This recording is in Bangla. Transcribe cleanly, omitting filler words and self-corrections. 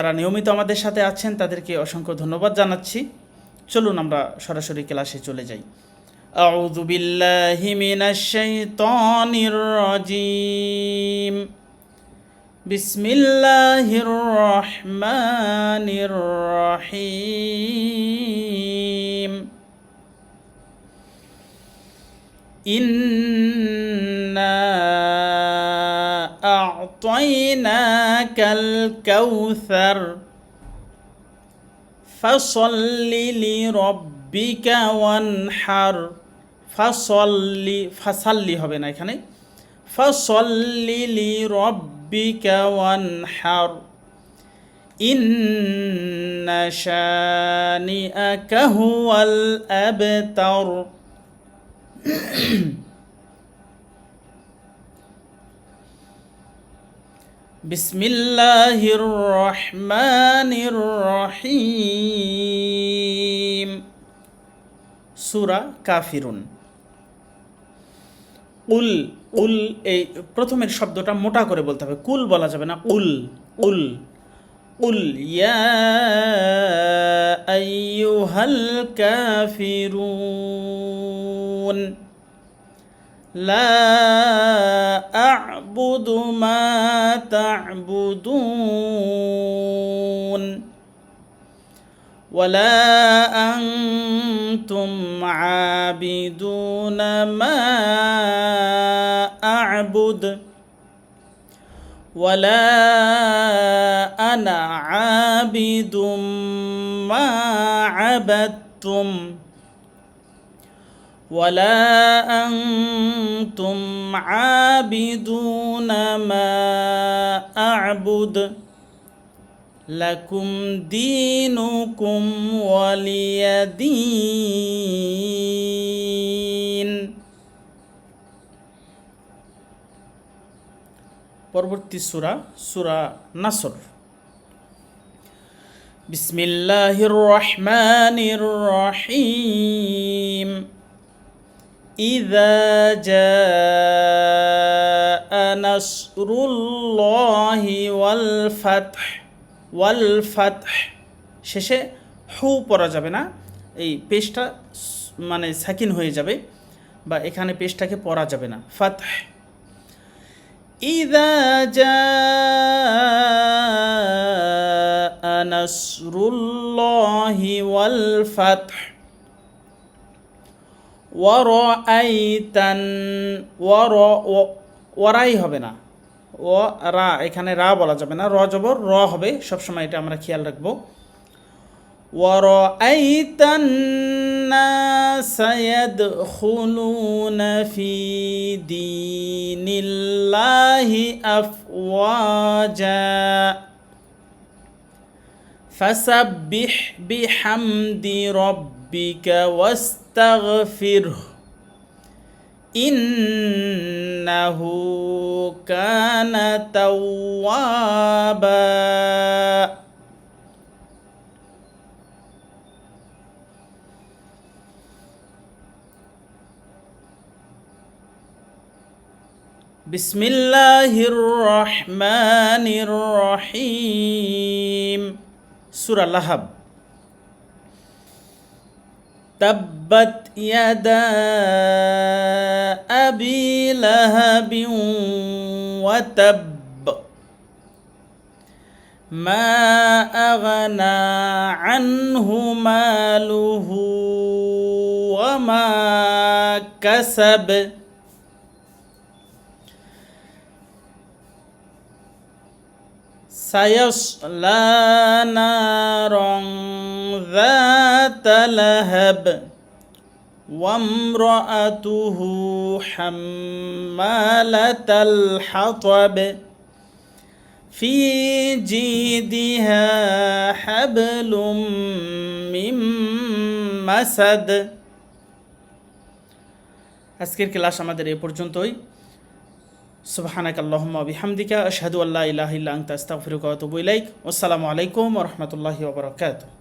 যারা নিয়মিত আমাদের সাথে আছেন তাদেরকে অসংখ্য ধন্যবাদ জানাচ্ছি। চলুন আমরা সরাসরি ক্লাসে চলে যাই। আউযু বিল্লাহি মিনাশ শাইতানির রাজিম। বিসমিল্লাহির রহমানির রহিম। ইন্না আ'তাইনাকাল কাউসার ফাসল্লি লিরাব্বিকা ওয়ানহার। ফাসাল্লি হবে না এখানে, ফাসল্লি লিরাব্বিকা ওয়ানহার। ইন্না শানিআকা হুয়াল আবতার। বিসমিল্লাহির রহমানির রহিম। সূরা কাফিরুন। কুল, কুল এই প্রথমের শব্দটা মোটা করে বলতে হবে, কুল বলা যাবে না, কুল কুল। কুল ইয়া আইয়ুহাল কাফিরুন লা আ'বুদু মা তা'বুদুন ওয়ালা আনতুম আবিদুনা মা আ'বুদ ওয়ালা আনা আবিদুম মা আবাদতুম ওয়ালা আনতুম আবিদুনা মা আ'বুদ লাকুম দীনুকুম ওয়ালিয়া দীন। পরবর্তী সূরা, সূরা নাসর। বিসমিল্লাহির রহমানির রহিম। ইযা জাআ নাসরুল্লাহি ওয়াল ফাতহ। ওয়াল ফাতহ শেষে হু পড়া যাবে না, এই পেশটা মানে সাকিন হয়ে যাবে, বা এখানে পেশটাকে পড়া যাবে না। ফাতহ। ইযা জাআ নাসরুল্লাহি ওয়াল ফাতহ ওয়ারাআইতান। ওয়ারাই হবে না, ও রা, এখানে রা বলা যাবে না, র জবর র হবে সবসময়, এটা আমরা খেয়াল রাখবো। ওয়ারাআইতান নাসা ইয়াদখুলুনা ফি দীনিল্লাহি আফওয়াজা ফাসাব্বিহ বিহামদি রাব্বিকা ওয়াস্তাগফিরহু ইন্নাহু কানা তাওয়াবা। বিসমিল্লাহির রহমানির রহিম। সূরা লাহাব। তাব্বাত ইয়াদা আবি লাহাবিন ওয়া তাব মা আগনা আনহু মালুহু ওয়া মা কাসাব সায়াসলা নারান যাতা লাহাব ওয়ামরাআতুহু হাম্মালাতাল হাতাব ফি জিদিহা হাবলুম মিন মাসাদ। আজকের ক্লাস আমাদের এ পর্যন্তই। সুবহানাকাল্লাহুম্মা ওয়া বিহামদিকা আশহাদু আল্লা ইলাহা ইল্লা আনতা আস্তাগফিরুকা ওয়া আতুবু ইলাইক। আসসালামু আলাইকুম ওয়া রাহমাতুল্লাহি ওয়া বারাকাতুহু।